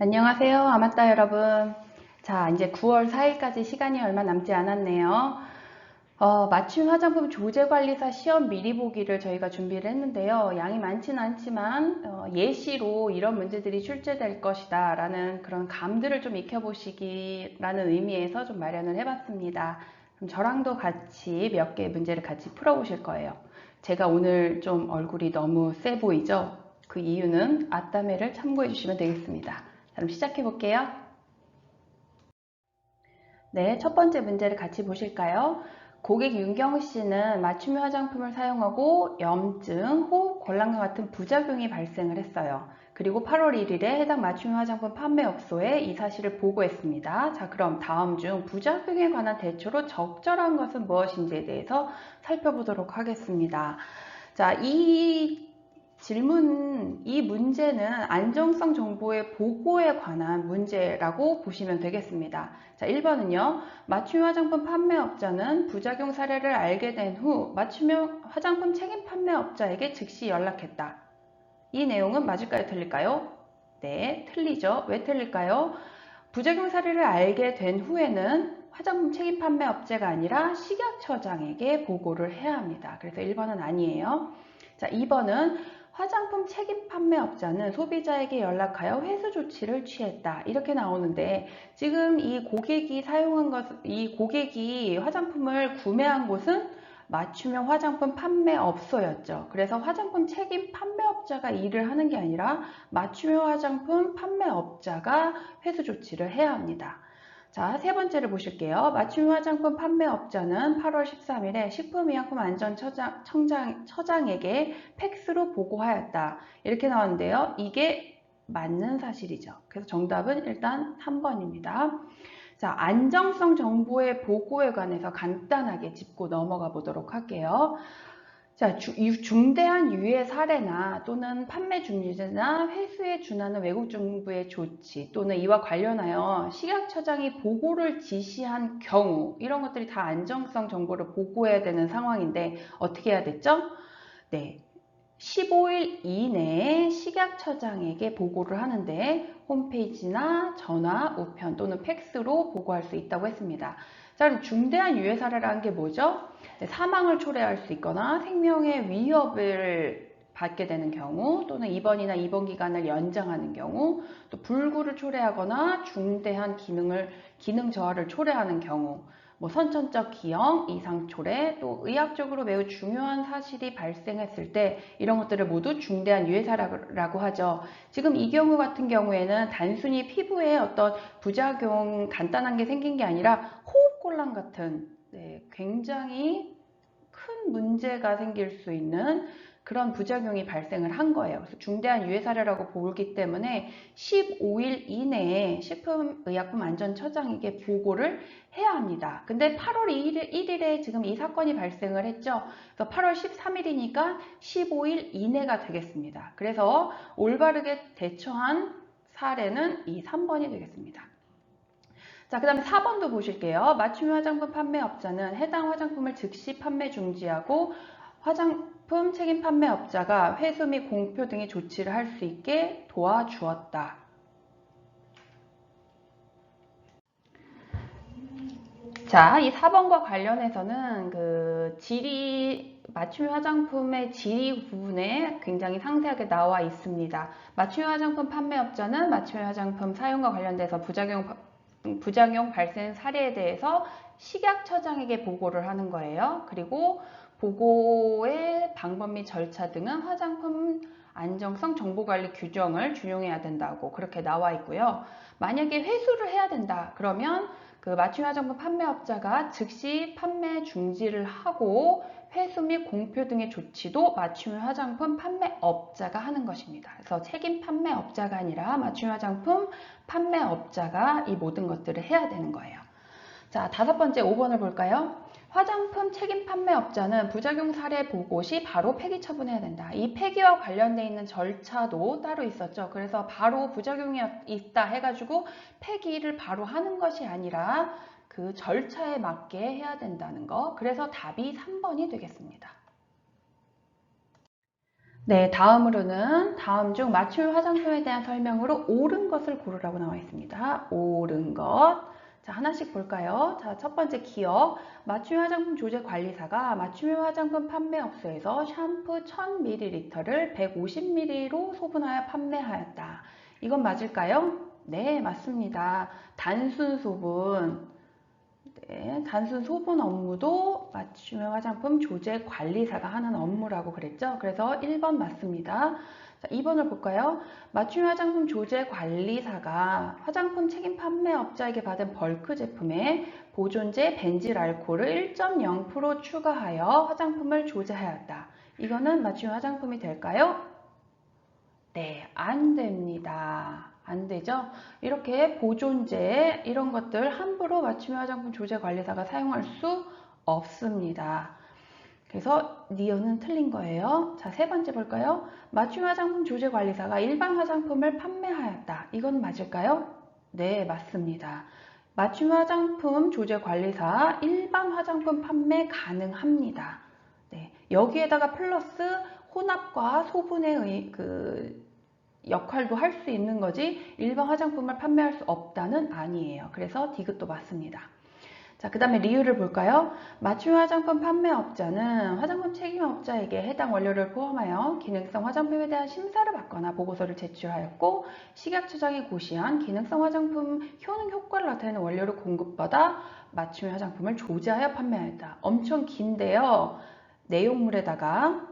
안녕하세요. 아맞다 여러분. 자, 이제 9월 4일까지 시간이 얼마 남지 않았네요. 맞춤 화장품 조제관리사 시험 미리 보기를 저희가 준비를 했는데요. 양이 많지는 않지만 예시로 이런 문제들이 출제될 것이다 라는 그런 감들을 좀 익혀보시기라는 의미에서 좀 마련을 해봤습니다. 그럼 저랑도 같이 몇 개의 문제를 같이 풀어보실 거예요. 제가 오늘 좀 얼굴이 너무 세 보이죠? 그 이유는 아따메를 참고해 주시면 되겠습니다. 그럼 시작해 볼게요. 네, 첫 번째 문제를 같이 보실까요? 고객 윤경 씨는 맞춤형 화장품을 사용하고 염증, 호흡 곤란과 같은 부작용이 발생을 했어요. 그리고 8월 1일에 해당 맞춤형 화장품 판매업소에 이 사실을 보고했습니다. 자, 그럼 다음 중 부작용에 관한 대처로 적절한 것은 무엇인지에 대해서 살펴보도록 하겠습니다. 자, 이 문제는 안정성 정보의 보고에 관한 문제라고 보시면 되겠습니다. 자, 1번은요. 맞춤형 화장품 판매업자는 부작용 사례를 알게 된 후 맞춤형 화장품 책임 판매업자에게 즉시 연락했다. 이 내용은 맞을까요? 틀릴까요? 네, 틀리죠. 왜 틀릴까요? 부작용 사례를 알게 된 후에는 화장품 책임 판매업체가 아니라 식약처장에게 보고를 해야 합니다. 그래서 1번은 아니에요. 자, 2번은 화장품 책임 판매업자는 소비자에게 연락하여 회수 조치를 취했다. 이렇게 나오는데 지금 이 고객이 화장품을 구매한 곳은 맞춤형 화장품 판매업소였죠. 그래서 화장품 책임 판매업자가 일을 하는 게 아니라 맞춤형 화장품 판매업자가 회수 조치를 해야 합니다. 자, 세 번째를 보실게요. 맞춤형 화장품 판매업자는 8월 13일에 식품의약품안전처장에게 팩스로 보고하였다. 이렇게 나왔는데요. 이게 맞는 사실이죠. 그래서 정답은 일단 3번입니다. 자, 안정성 정보의 보고에 관해서 간단하게 짚고 넘어가 보도록 할게요. 자, 중대한 유해 사례나 또는 판매 중지나 회수에 준하는 외국 정부의 조치 또는 이와 관련하여 식약처장이 보고를 지시한 경우 이런 것들이 다 안정성 정보를 보고해야 되는 상황인데 어떻게 해야 됐죠? 네. 15일 이내에 식약처장에게 보고를 하는데 홈페이지나 전화, 우편 또는 팩스로 보고할 수 있다고 했습니다. 자, 그럼 중대한 유해 사례라는 게 뭐죠? 네, 사망을 초래할 수 있거나 생명의 위협을 받게 되는 경우 또는 입원이나 입원 기간을 연장하는 경우 또 불구를 초래하거나 중대한 기능 저하를 초래하는 경우 뭐 선천적 기형, 이상 초래, 또 의학적으로 매우 중요한 사실이 발생했을 때 이런 것들을 모두 중대한 유해사라고 하죠. 지금 이 경우 같은 경우에는 단순히 피부에 어떤 부작용 간단한 게 생긴 게 아니라 호흡곤란 같은 굉장히 큰 문제가 생길 수 있는 그런 부작용이 발생을 한 거예요. 그래서 중대한 유해 사례라고 보기 때문에 15일 이내에 식품의약품안전처장에게 보고를 해야 합니다. 근데 8월 1일에 지금 이 사건이 발생을 했죠. 그래서 8월 13일이니까 15일 이내가 되겠습니다. 그래서 올바르게 대처한 사례는 이 3번이 되겠습니다. 자, 그 다음에 4번도 보실게요. 맞춤 화장품 판매업자는 해당 화장품을 즉시 판매 중지하고 화장품 책임 판매업자가 회수 및 공표 등의 조치를 할 수 있게 도와주었다. 자, 이 4번과 관련해서는 맞춤 화장품의 질의 부분에 굉장히 상세하게 나와 있습니다. 맞춤 화장품 판매업자는 맞춤 화장품 사용과 관련돼서 부작용 발생 사례에 대해서 식약처장에게 보고를 하는 거예요. 그리고 보고의 방법 및 절차 등은 화장품 안정성 정보관리 규정을 준용해야 된다고 그렇게 나와 있고요. 만약에 회수를 해야 된다. 그러면 그 맞춤 화장품 판매업자가 즉시 판매 중지를 하고 회수 및 공표 등의 조치도 맞춤 화장품 판매업자가 하는 것입니다. 그래서 책임 판매업자가 아니라 맞춤 화장품 판매업자가 이 모든 것들을 해야 되는 거예요. 자, 다섯 번째 5번을 볼까요? 화장품 책임 판매업자는 부작용 사례 보고 시 바로 폐기 처분해야 된다. 이 폐기와 관련돼 있는 절차도 따로 있었죠. 그래서 바로 부작용이 있다 해가지고 폐기를 바로 하는 것이 아니라 그 절차에 맞게 해야 된다는 거. 그래서 답이 3번이 되겠습니다. 네, 다음으로는 다음 중 맞춤 화장품에 대한 설명으로 옳은 것을 고르라고 나와 있습니다. 옳은 것. 자, 하나씩 볼까요? 자, 첫 번째 기억. 맞춤 화장품 조제 관리사가 맞춤 화장품 판매업소에서 샴푸 1000ml를 150ml로 소분하여 판매하였다. 이건 맞을까요? 네, 맞습니다. 단순 소분. 네, 단순 소분 업무도 맞춤형 화장품 조제 관리사가 하는 업무라고 그랬죠. 그래서 1번 맞습니다. 자, 2번을 볼까요? 맞춤 화장품 조제 관리사가 화장품 책임 판매업자에게 받은 벌크 제품에 보존제 벤질 알코올을 1.0% 추가하여 화장품을 조제하였다. 이거는 맞춤 화장품이 될까요? 네, 안 됩니다. 안 되죠? 이렇게 보존제 이런 것들 함부로 맞춤 화장품 조제 관리사가 사용할 수 없습니다. 그래서 니은은 틀린 거예요. 자, 세 번째 볼까요? 맞춤 화장품 조제 관리사가 일반 화장품을 판매하였다. 이건 맞을까요? 네, 맞습니다. 맞춤 화장품 조제 관리사 일반 화장품 판매 가능합니다. 네, 여기에다가 플러스 혼합과 소분의 역할도 할 수 있는 거지 일반 화장품을 판매할 수 없다는 아니에요. 그래서 디귿도 맞습니다. 자, 그 다음에 리을을 볼까요? 맞춤 화장품 판매업자는 화장품 책임업자에게 해당 원료를 포함하여 기능성 화장품에 대한 심사를 받거나 보고서를 제출하였고 식약처장이 고시한 기능성 화장품 효능 효과를 나타내는 원료를 공급받아 맞춤 화장품을 조제하여 판매하였다. 엄청 긴데요. 내용물에다가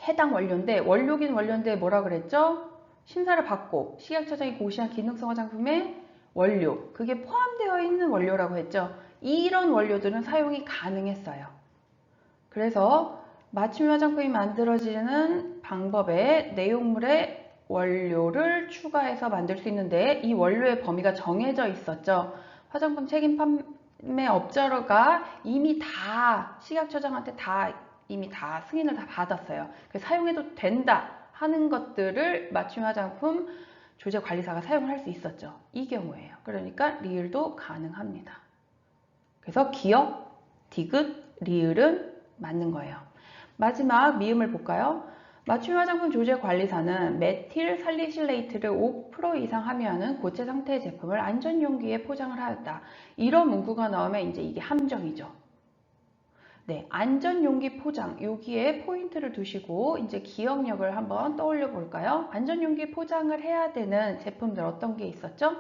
해당 원료인데 원료긴 원료인데 뭐라 그랬죠? 심사를 받고 식약처장이 고시한 기능성 화장품의 원료 그게 포함되어 있는 원료라고 했죠. 이런 원료들은 사용이 가능했어요. 그래서 맞춤 화장품이 만들어지는 방법에 내용물에 원료를 추가해서 만들 수 있는데 이 원료의 범위가 정해져 있었죠. 화장품 책임 판매업자가 이미 다 식약처장한테 이미 다 승인을 다 받았어요. 그래서 사용해도 된다 하는 것들을 맞춤 화장품 조제 관리사가 사용을 할 수 있었죠. 이 경우에요. 그러니까 리을도 가능합니다. 그래서 기역, 디귿, 리을은 맞는 거예요. 마지막 미음을 볼까요? 맞춤 화장품 조제 관리사는 메틸 살리실레이트를 5% 이상 함유하는 고체 상태의 제품을 안전용기에 포장을 하였다. 이런 문구가 나오면 이제 이게 함정이죠. 네, 안전용기 포장 여기에 포인트를 두시고 이제 기억력을 한번 떠올려 볼까요? 안전용기 포장을 해야 되는 제품들 어떤 게 있었죠?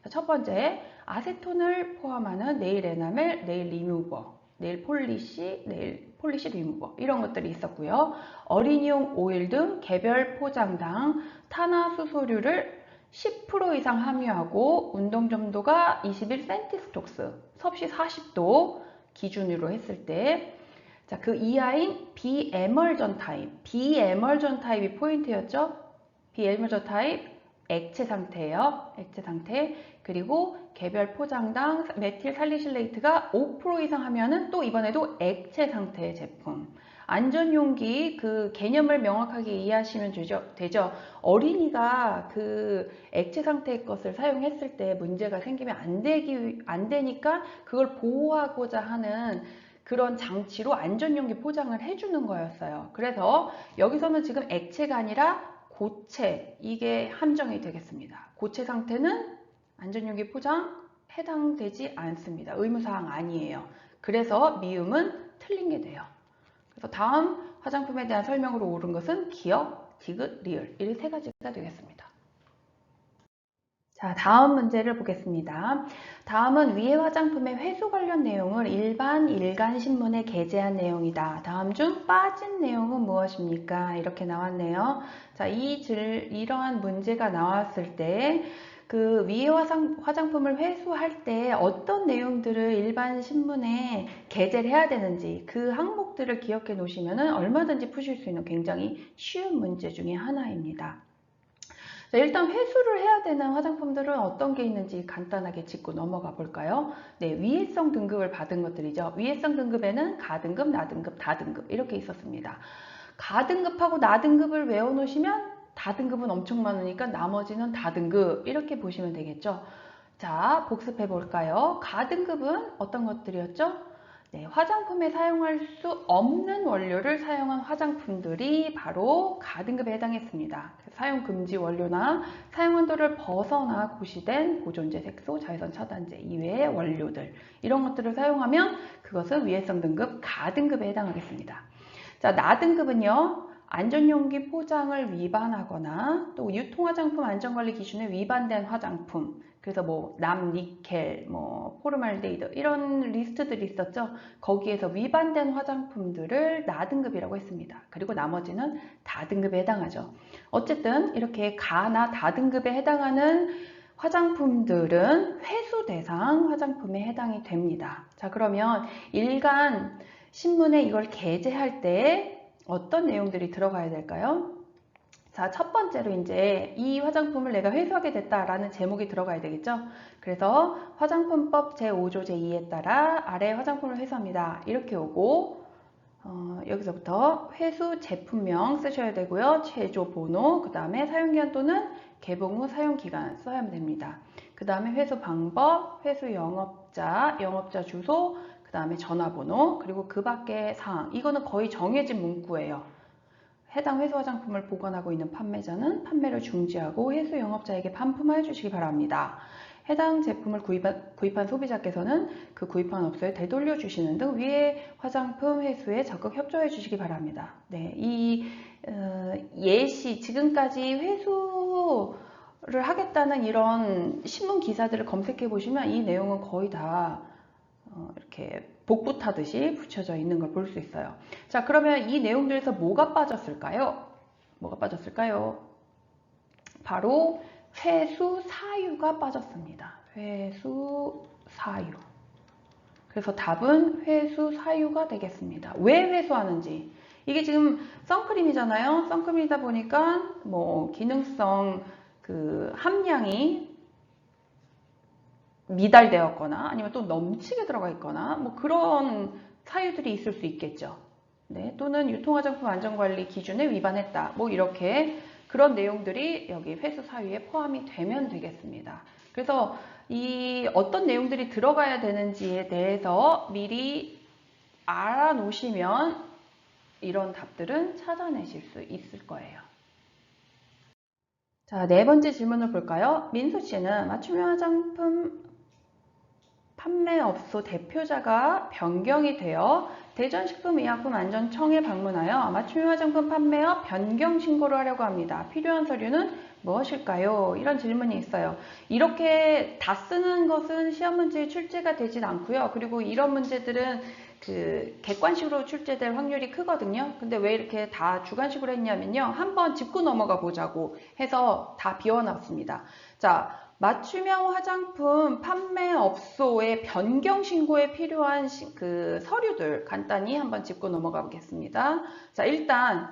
첫 번째, 아세톤을 포함하는 네일 에나멜, 네일 리무버, 네일 폴리시 리무버 이런 것들이 있었고요. 어린이용 오일 등 개별 포장당 탄화수소류를 10% 이상 함유하고 운동 점도가 21cm 스톡스, 섭씨 40도 기준으로 했을 때 자, 그 이하인 비에멀전 타입, 비에멀전 타입이 포인트였죠? 비에멀전 타입 액체 상태예요. 액체 상태. 그리고 개별 포장당 메틸 살리실레이트가 5% 이상 하면은 또 이번에도 액체 상태의 제품. 안전용기 그 개념을 명확하게 이해하시면 되죠. 어린이가 그 액체 상태의 것을 사용했을 때 문제가 생기면 안 되니까 그걸 보호하고자 하는 그런 장치로 안전용기 포장을 해주는 거였어요. 그래서 여기서는 지금 액체가 아니라 고체, 이게 함정이 되겠습니다. 고체 상태는 안전용기 포장 해당되지 않습니다. 의무사항 아니에요. 그래서 미음은 틀린 게 돼요. 그래서 다음 화장품에 대한 설명으로 옳은 것은 기역, 디귿, 리을 이 세 가지가 되겠습니다. 자, 다음 문제를 보겠습니다. 다음은 위의 화장품의 회수 관련 내용을 일반 일간 신문에 게재한 내용이다. 다음 중 빠진 내용은 무엇입니까? 이렇게 나왔네요. 자, 이러한 문제가 나왔을 때 그 위의 화장품을 회수할 때 어떤 내용들을 일반 신문에 게재를 해야 되는지 그 항목들을 기억해 놓으시면 얼마든지 푸실 수 있는 굉장히 쉬운 문제 중에 하나입니다. 자, 일단 회수를 해야 되는 화장품들은 어떤 게 있는지 간단하게 짚고 넘어가 볼까요? 네, 위해성 등급을 받은 것들이죠. 위해성 등급에는 가등급, 나등급, 다등급 이렇게 있었습니다. 가등급하고 나등급을 외워놓으시면 다등급은 엄청 많으니까 나머지는 다등급 이렇게 보시면 되겠죠. 자, 복습해 볼까요? 가등급은 어떤 것들이었죠? 네, 화장품에 사용할 수 없는 원료를 사용한 화장품들이 바로 가등급에 해당했습니다. 사용 금지 원료나 사용 한도를 벗어나 고시된 보존제, 색소, 자외선 차단제 이외의 원료들, 이런 것들을 사용하면 그것은 위해성 등급 가등급에 해당하겠습니다. 자, 나등급은요, 안전용기 포장을 위반하거나 또 유통화장품 안전관리 기준에 위반된 화장품, 그래서 뭐 남니켈, 뭐 포르말데히드 이런 리스트들이 있었죠. 거기에서 위반된 화장품들을 나등급이라고 했습니다. 그리고 나머지는 다등급에 해당하죠. 어쨌든 이렇게 가나 다등급에 해당하는 화장품들은 회수 대상 화장품에 해당이 됩니다. 자, 그러면 일간 신문에 이걸 게재할 때 어떤 내용들이 들어가야 될까요? 자, 첫 번째로 이제 이 화장품을 내가 회수하게 됐다라는 제목이 들어가야 되겠죠? 그래서 화장품법 제5조 제2에 따라 아래 화장품을 회수합니다. 이렇게 오고 여기서부터 회수 제품명 쓰셔야 되고요. 최저 번호, 그 다음에 사용기한 또는 개봉 후 사용기간 써야 됩니다. 그 다음에 회수 방법, 회수 영업자, 영업자 주소, 그 다음에 전화번호, 그리고 그 밖의 사항. 이거는 거의 정해진 문구예요. 해당 회수 화장품을 보관하고 있는 판매자는 판매를 중지하고 회수 영업자에게 반품해 주시기 바랍니다. 해당 제품을 구입한 소비자께서는 그 구입한 업소에 되돌려 주시는 등 위의 화장품 회수에 적극 협조해 주시기 바랍니다. 네, 이 예시, 지금까지 회수를 하겠다는 이런 신문 기사들을 검색해 보시면 이 내용은 거의 다 이렇게 복붙 하듯이 붙여져 있는 걸 볼 수 있어요. 자, 그러면 이 내용들에서 뭐가 빠졌을까요? 뭐가 빠졌을까요? 바로 회수 사유가 빠졌습니다. 회수 사유. 그래서 답은 회수 사유가 되겠습니다. 왜 회수하는지. 이게 지금 선크림이잖아요. 선크림이다 보니까 뭐 기능성 그 함량이 미달되었거나 아니면 또 넘치게 들어가 있거나 뭐 그런 사유들이 있을 수 있겠죠. 네, 또는 유통화장품 안전관리 기준에 위반했다. 뭐 이렇게 그런 내용들이 여기 회수 사유에 포함이 되면 되겠습니다. 그래서 이 어떤 내용들이 들어가야 되는지에 대해서 미리 알아놓으시면 이런 답들은 찾아내실 수 있을 거예요. 자, 네 번째 질문을 볼까요? 민수 씨는 맞춤형 화장품 판매업소 대표자가 변경이 되어 대전식품의약품안전청에 방문하여 맞춤형 화장품 판매업 변경 신고를 하려고 합니다. 필요한 서류는 무엇일까요? 이런 질문이 있어요. 이렇게 다 쓰는 것은 시험 문제에 출제가 되진 않고요. 그리고 이런 문제들은 그 객관식으로 출제될 확률이 크거든요. 근데 왜 이렇게 다 주관식으로 했냐면요. 한번 짚고 넘어가 보자고 해서 다 비워놨습니다. 자, 맞춤형 화장품 판매업소의 변경 신고에 필요한 그 서류들 간단히 한번 짚고 넘어가 보겠습니다. 자, 일단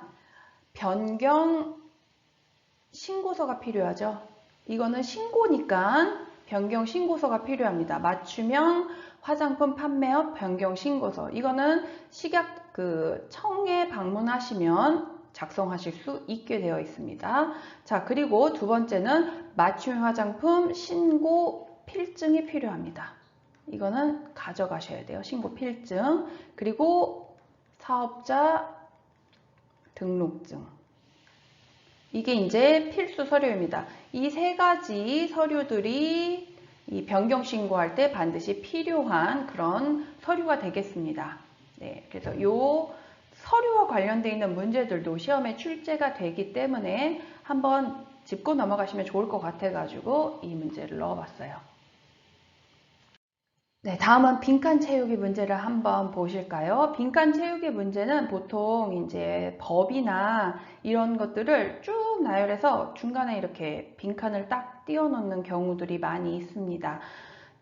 변경 신고서가 필요하죠. 이거는 신고니까 변경 신고서가 필요합니다. 맞춤형 화장품 판매업 변경 신고서. 이거는 식약 그 청에 방문하시면 작성하실 수 있게 되어 있습니다. 자, 그리고 두 번째는 맞춤 화장품 신고 필증이 필요합니다. 이거는 가져가셔야 돼요. 신고 필증. 그리고 사업자 등록증. 이게 이제 필수 서류입니다. 이 세 가지 서류들이 이 변경 신고할 때 반드시 필요한 그런 서류가 되겠습니다. 네, 그래서 요 서류와 관련되어 있는 문제들도 시험에 출제가 되기 때문에 한번 짚고 넘어가시면 좋을 것 같아가지고 이 문제를 넣어봤어요. 네, 다음은 빈칸 채우기 문제를 한번 보실까요? 빈칸 채우기 문제는 보통 이제 법이나 이런 것들을 쭉 나열해서 중간에 이렇게 빈칸을 딱 띄워 놓는 경우들이 많이 있습니다.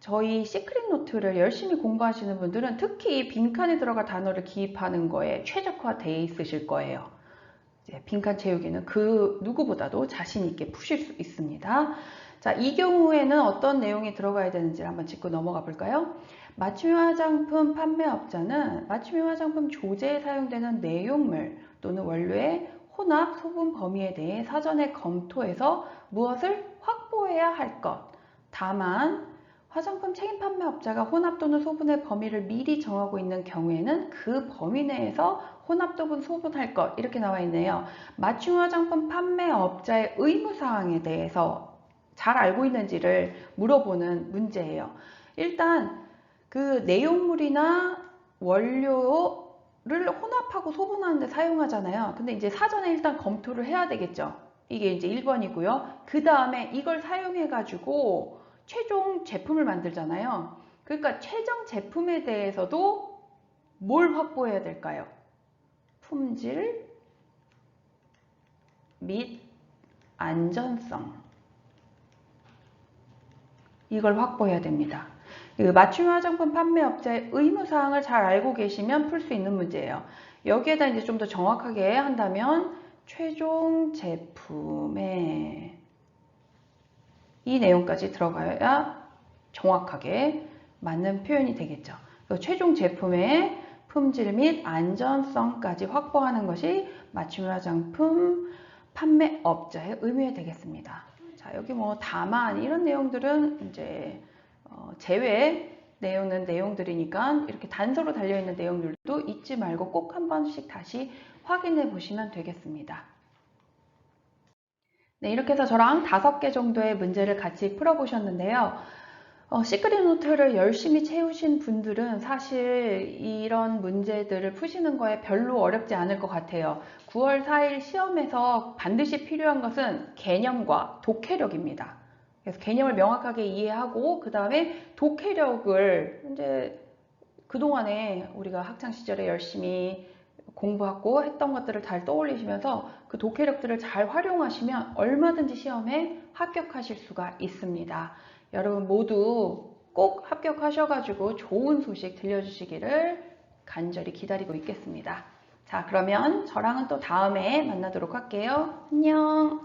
저희 시크릿 노트를 열심히 공부하시는 분들은 특히 빈칸에 들어갈 단어를 기입하는 거에 최적화되어 있으실 거예요. 이제 빈칸 채우기는 그 누구보다도 자신 있게 푸실 수 있습니다. 자, 이 경우에는 어떤 내용이 들어가야 되는지 한번 짚고 넘어가 볼까요? 맞춤형 화장품 판매업자는 맞춤형 화장품 조제에 사용되는 내용물 또는 원료의 혼합 소분 범위에 대해 사전에 검토해서 무엇을 확보해야 할 것. 다만 화장품 책임 판매업자가 혼합 또는 소분의 범위를 미리 정하고 있는 경우에는 그 범위 내에서 혼합 또는 소분할 것 이렇게 나와 있네요. 맞춤 화장품 판매업자의 의무사항에 대해서 잘 알고 있는지를 물어보는 문제예요. 일단 그 내용물이나 원료를 혼합하고 소분하는 데 사용하잖아요. 근데 이제 사전에 일단 검토를 해야 되겠죠. 이게 이제 1번이고요. 그 다음에 이걸 사용해 가지고 최종 제품을 만들잖아요. 그러니까 최종 제품에 대해서도 뭘 확보해야 될까요? 품질 및 안전성. 이걸 확보해야 됩니다. 그 맞춤 화장품 판매업자의 의무사항을 잘 알고 계시면 풀 수 있는 문제예요. 여기에다 이제 좀 더 정확하게 한다면 최종 제품에 이 내용까지 들어가야 정확하게 맞는 표현이 되겠죠. 최종 제품의 품질 및 안전성까지 확보하는 것이 맞춤 화장품 판매업자의 의무가 되겠습니다. 자, 여기 뭐 다만 이런 내용들은 이제 제외 내용들이니까 이렇게 단서로 달려있는 내용들도 잊지 말고 꼭 한 번씩 다시 확인해 보시면 되겠습니다. 네, 이렇게 해서 저랑 5개 정도의 문제를 같이 풀어보셨는데요. 시크릿 노트를 열심히 채우신 분들은 사실 이런 문제들을 푸시는 거에 별로 어렵지 않을 것 같아요. 9월 4일 시험에서 반드시 필요한 것은 개념과 독해력입니다. 그래서 개념을 명확하게 이해하고 그 다음에 독해력을 이제 그동안에 우리가 학창 시절에 열심히 공부하고 했던 것들을 잘 떠올리시면서 그 독해력들을 잘 활용하시면 얼마든지 시험에 합격하실 수가 있습니다. 여러분 모두 꼭 합격하셔가지고 좋은 소식 들려주시기를 간절히 기다리고 있겠습니다. 자, 그러면 저랑은 또 다음에 만나도록 할게요. 안녕.